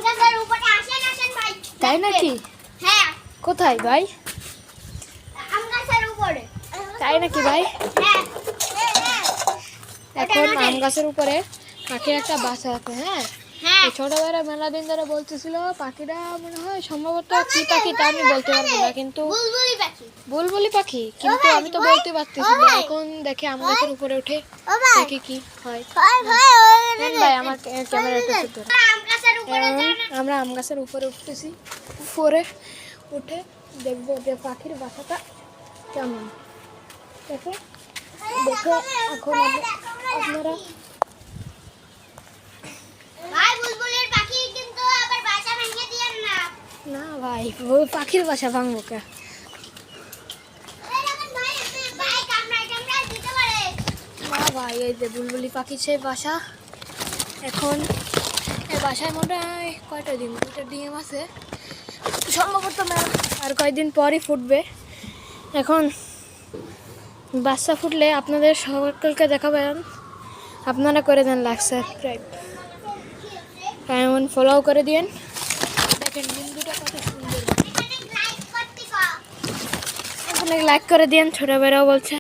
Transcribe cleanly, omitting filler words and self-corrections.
গাছের উপরে আসেন আসেন ভাই। তাই নাকি? হ্যাঁ কোথায় ভাই? আম গাছের উপরে। তাই নাকি ভাই? হ্যাঁ এখন আম গাছের উপরে পাখির একটা বাসা আছে। হ্যাঁ, হ্যাঁ এই ছোটবেলা মেলা দিন ধরে বলতেছিল পাখিরা মনে হয় সম্ভবত কি পাখি তা আমি বলতে পারবো না, কিন্তু বুলবুলি পাখি। বুলবুলি পাখি, কিন্তু আমি তো বলতে পারতেছি না। এখন দেখে আম গাছের উপরে উঠে দেখি কি হয়। ভাই নেন ভাই আমার ক্যামেরাটা একটু ধরো। আম গাছের উপরে আমরা আম গাছের উপরে উঠতেছি। উপরে উঠে দেখবো যে পাখির বাসাটা কেমন। দেখে দেখে এখন আপনারা ভাই বুলবুলির পাখি কিন্তু আবার বাসা ভেঙে দিয়েন না। না ভাই, ওই পাখির বাসা ভাঙবো কে? ভাই কামড়ায় কামড়ায় দিতে পারে। না ভাই, এই যে বুলবুলি পাখির সেই বাসা। এখন এই বাসায় মনে হয় কয়টা ডিম, 2টা ডিম আছে সম্ভবত। আর কয়েকদিন পরই ফুটবে। এখন বাচ্চা ফুটলে আপনাদের সকলকে দেখাবেন। আপনারা করে দেন লাইক সাবস্ক্রাইব, এমন ফলো করে দিন। দেখেন ডিম 2টা কত সুন্দর। এখানে লাইক করতে কও। অনেক লাইক করে দিন, ছোট বেরাও বলছে।